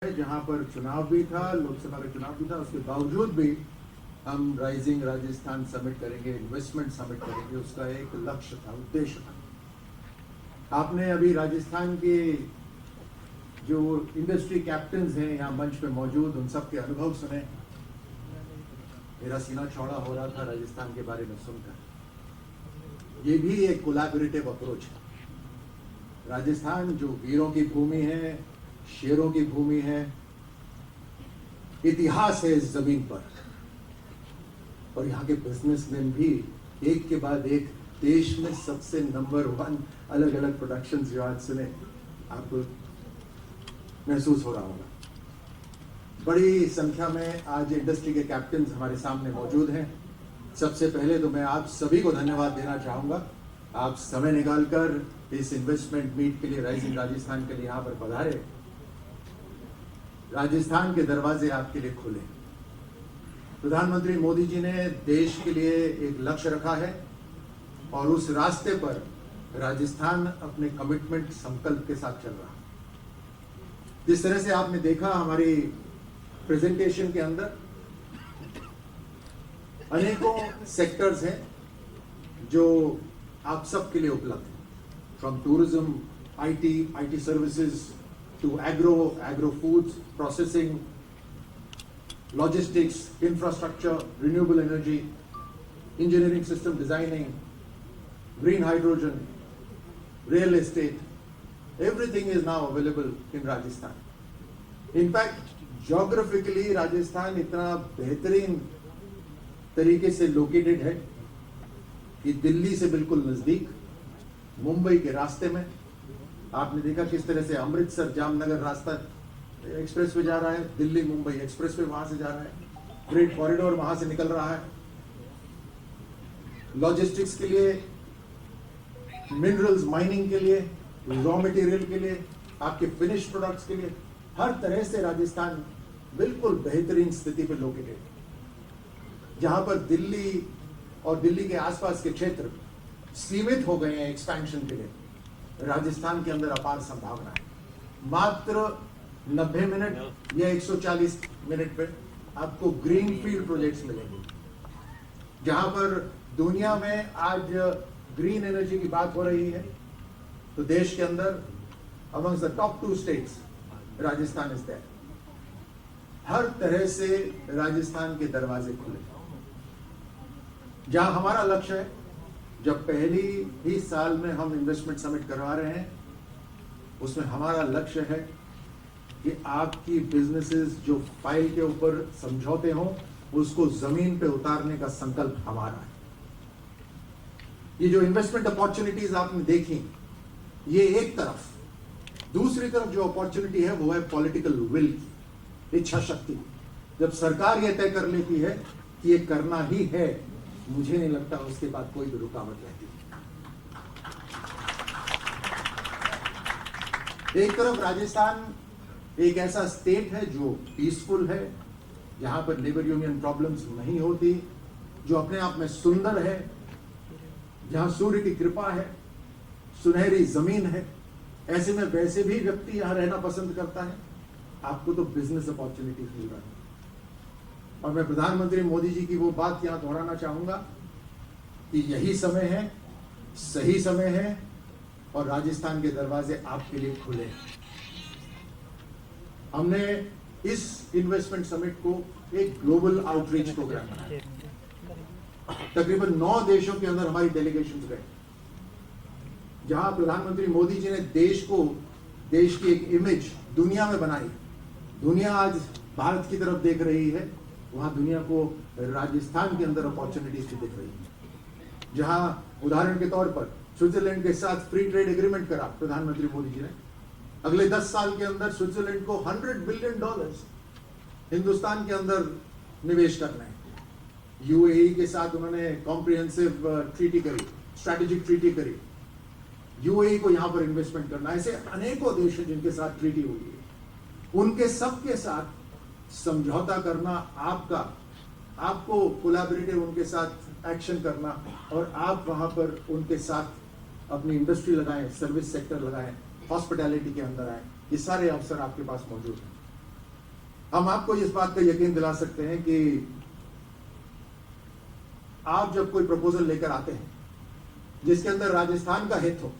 जहां पर चुनाव भी था, लोकसभा का चुनाव भी था, उसके बावजूद भी हम राइजिंग राजस्थान समिट करेंगे, इन्वेस्टमेंट समिट करेंगे। उसका एक लक्ष्य था, उद्देश्य था। आपने अभी राजस्थान के जो इंडस्ट्री कैप्टन्स हैं यहाँ मंच पे मौजूद, उन सब के अनुभव सुने। मेरा सीना चौड़ा हो रहा था राजस्थान के बारे में सुनकर। ये भी एक कोलैबोरेटिव अप्रोच है। राजस्थान जो वीरों की भूमि है, शेरों की भूमि है, इतिहास है इस जमीन पर, और यहाँ के बिजनेसमैन भी एक के बाद एक देश में सबसे नंबर 1 अलग अलग प्रोडक्शन जो आज सुने, आपको महसूस हो रहा होगा। बड़ी संख्या में आज इंडस्ट्री के कैप्टन हमारे सामने मौजूद हैं। सबसे पहले तो मैं आप सभी को धन्यवाद देना चाहूंगा। आप समय निकालकर इस इन्वेस्टमेंट मीट के लिए, राइजिंग राजस्थान के लिए यहाँ पर पधारे। राजस्थान के दरवाजे आपके लिए खुले। प्रधानमंत्री मोदी जी ने देश के लिए एक लक्ष्य रखा है और उस रास्ते पर राजस्थान अपने कमिटमेंट, संकल्प के साथ चल रहा है। जिस तरह से आपने देखा हमारी प्रेजेंटेशन के अंदर, अनेकों सेक्टर्स हैं जो आप सबके लिए उपलब्ध हैं, from tourism, IT services to agro foods, processing, logistics, infrastructure, renewable energy, engineering system designing, green hydrogen, real estate. Everything is now available in Rajasthan. In fact, geographically Rajasthan इतना बेहतरीन तरीके से लोकेटेड है कि दिल्ली से बिल्कुल नजदीक, मुंबई के रास्ते में। आपने देखा किस तरह से अमृतसर जामनगर रास्ता एक्सप्रेस पे जा रहा है, दिल्ली मुंबई एक्सप्रेस पे वहां से जा रहा है, ग्रेट कॉरिडोर वहां से निकल रहा है। लॉजिस्टिक्स के लिए, मिनरल्स माइनिंग के लिए, रॉ मटेरियल के लिए, आपके फिनिश प्रोडक्ट्स के लिए, हर तरह से राजस्थान बिल्कुल बेहतरीन स्थिति पर लोकेटेड। जहां पर दिल्ली और दिल्ली के आसपास के क्षेत्र सीमित हो गए हैं एक्सपेंशन के लिए, राजस्थान के अंदर अपार संभावना है। मात्र 90 मिनट या 140 मिनट पे आपको ग्रीन फील्ड प्रोजेक्ट्स मिलेंगे। जहां पर दुनिया में आज ग्रीन एनर्जी की बात हो रही है, तो देश के अंदर amongst the top 2 states Rajasthan is there. हर तरह से राजस्थान के दरवाजे खुले। जहां हमारा लक्ष्य है, जब पहली ही साल में हम इन्वेस्टमेंट समिट करवा रहे हैं, उसमें हमारा लक्ष्य है कि आपकी बिजनेसेस जो फाइल के ऊपर समझौते हों, उसको जमीन पे उतारने का संकल्प हमारा है। ये जो इन्वेस्टमेंट अपॉर्चुनिटीज आपने देखी, ये एक तरफ। दूसरी तरफ जो अपॉर्चुनिटी है वो है पॉलिटिकल विल, इच्छा शक्ति। जब सरकार ये तय कर लेती है कि ये करना ही है, मुझे नहीं लगता उसके बाद कोई भी रुकावट रहती। एक तरफ राजस्थान एक ऐसा स्टेट है जो पीसफुल है, जहां पर लेबर यूनियन प्रॉब्लम्स नहीं होती, जो अपने आप में सुंदर है, जहां सूर्य की कृपा है, सुनहरी जमीन है। ऐसे में वैसे भी व्यक्ति यहां रहना पसंद करता है। आपको तो बिजनेस अपॉर्चुनिटी मिल रहा है। और मैं प्रधानमंत्री मोदी जी की वो बात यहां दोहराना चाहूंगा कि यही समय है, सही समय है, और राजस्थान के दरवाजे आपके लिए खुले हैं। हमने इस इन्वेस्टमेंट समिट को एक ग्लोबल आउटरीच प्रोग्राम बनाया। तकरीबन 9 देशों के अंदर हमारी डेलीगेशंस गए, जहां प्रधानमंत्री मोदी जी ने देश की एक इमेज दुनिया में बनाई। दुनिया आज भारत की तरफ देख रही है, वहां दुनिया को राजस्थान के अंदर अपॉर्चुनिटीज भी दिख रही है। जहां उदाहरण के तौर पर स्विट्जरलैंड के साथ फ्री ट्रेड एग्रीमेंट करा प्रधानमंत्री मोदी जी ने। अगले 10 साल के अंदर स्विट्जरलैंड को $100 बिलियन हिंदुस्तान के अंदर निवेश करना है। यूएई के साथ उन्होंने कॉम्प्रिहेंसिव ट्रीटी करी, स्ट्रैटेजिक ट्रीटी करी। यूएई को यहां पर इन्वेस्टमेंट करना। ऐसे अनेकों देश हैं जिनके साथ ट्रीटी हुई है। उनके सबके साथ समझौता करना, आपको कोलैबोरेटिव उनके साथ एक्शन करना, और आप वहां पर उनके साथ अपनी इंडस्ट्री लगाएं, सर्विस सेक्टर लगाएं, हॉस्पिटैलिटी के अंदर आए, ये सारे अवसर आपके पास मौजूद हैं। हम आपको इस बात का यकीन दिला सकते हैं कि आप जब कोई प्रपोजल लेकर आते हैं जिसके अंदर राजस्थान का हित हो,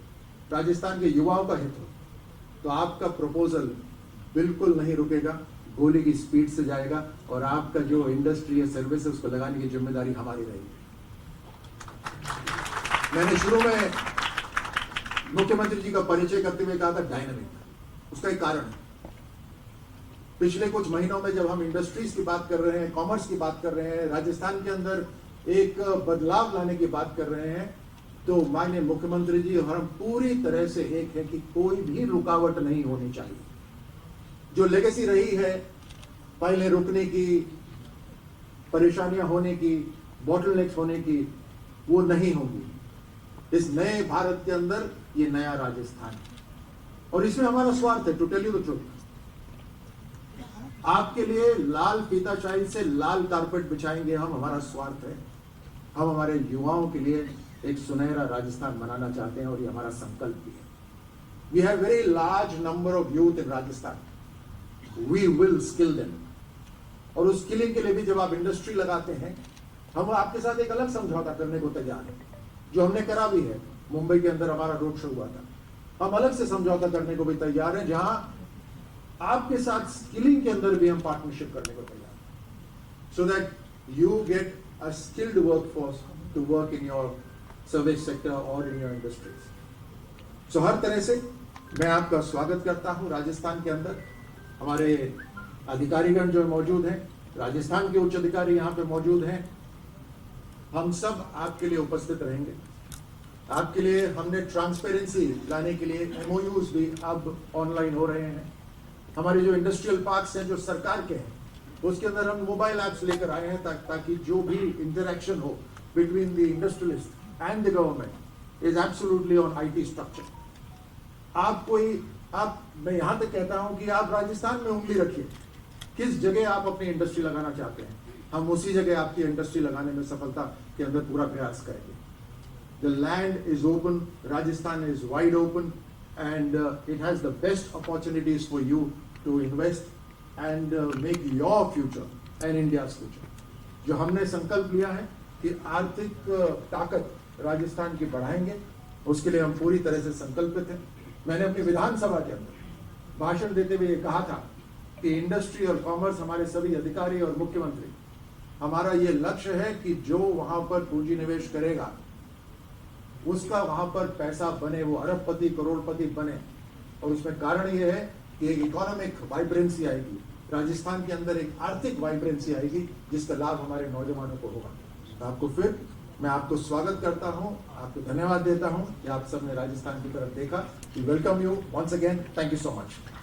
राजस्थान के युवाओं का हित हो, तो आपका प्रपोजल बिल्कुल नहीं रुकेगा, गोली की स्पीड से जाएगा और आपका जो इंडस्ट्री या सर्विस है उसको लगाने की जिम्मेदारी हमारी रहेगी। मैंने शुरू में मुख्यमंत्री जी का परिचय करते हुए कहा था डायनामिक। उसका एक कारण है, पिछले कुछ महीनों में जब हम इंडस्ट्रीज की बात कर रहे हैं, कॉमर्स की बात कर रहे हैं, राजस्थान के अंदर एक बदलाव लाने की बात कर रहे हैं, तो माननीय मुख्यमंत्री जी और हम पूरी तरह से एक है कि कोई भी रुकावट नहीं होनी चाहिए। जो लेगेसी रही है पहले रुकने की, परेशानियां होने की, बॉटलनेक्स होने की, वो नहीं होगी। इस नए भारत के अंदर ये नया राजस्थान है और इसमें हमारा स्वार्थ है, to tell you the truth. आपके लिए लाल फीताशाही से लाल कारपेट बिछाएंगे हम, हमारा स्वार्थ है। हम हमारे युवाओं के लिए एक सुनहरा राजस्थान बनाना चाहते हैं और ये हमारा संकल्प भी है। We have very large number of youth in Rajasthan, we will skill them. और उस स्किलिंग के लिए भी जब आप इंडस्ट्री लगाते हैं, हम आपके साथ एक अलग समझौता करने को तैयार है, जो हमने करा भी है। मुंबई के अंदर हमारा रोड शो हुआ था, हम अलग से समझौता करने को भी तैयार हैं, जहां आपके साथ स्किलिंग के अंदर भी हम पार्टनरशिप करने को तैयार हैं, so that you get a skilled workforce to work in your service sector और इन योर इंडस्ट्रीज। सो हर तरह से मैं आपका स्वागत करता हूं राजस्थान के अंदर। हमारे अधिकारीगण जो मौजूद हैं, राजस्थान के उच्च अधिकारी यहाँ पे मौजूद हैं, हम सब आपके लिए उपस्थित रहेंगे। आपके लिए हमने ट्रांसपेरेंसी लाने के लिए MOUs भी अब ऑनलाइन हो रहे हैं। हमारे जो इंडस्ट्रियल पार्क्स हैं जो सरकार के हैं, उसके अंदर हम मोबाइल ऐप्स लेकर आए हैं ताकि जो भी इंटरेक्शन हो between the industrialist and the government is absolutely on IT structure. मैं यहां तक कहता हूं कि आप राजस्थान में उंगली रखिए, किस जगह आप अपनी इंडस्ट्री लगाना चाहते हैं, हम उसी जगह आपकी इंडस्ट्री लगाने में सफलता के अंदर पूरा प्रयास करेंगे। The land is open, Rajasthan is wide open and it has the best opportunities for you to invest and make your future and India's future. जो हमने संकल्प लिया है कि आर्थिक ताकत राजस्थान की बढ़ाएंगे, उसके लिए हम पूरी तरह से संकल्पित हैं। मैंने अपनी विधानसभा के अंदर भाषण देते हुए कहा था कि इंडस्ट्री और कॉमर्स, हमारे सभी अधिकारी और मुख्यमंत्री, हमारा ये लक्ष्य है कि जो वहां पर पूंजी निवेश करेगा उसका वहां पर पैसा बने, वो अरबपति करोड़पति बने। और उसमें कारण ये है कि एक इकोनॉमिक वाइब्रेंसी आएगी, राजस्थान के अंदर एक आर्थिक वाइब्रेंसी आएगी जिसका लाभ हमारे नौजवानों को होगा। तो आपको फिर मैं आपको स्वागत करता हूं, आपको धन्यवाद देता हूं कि आप सबने राजस्थान की तरफ देखा। We welcome you once again, thank you so much.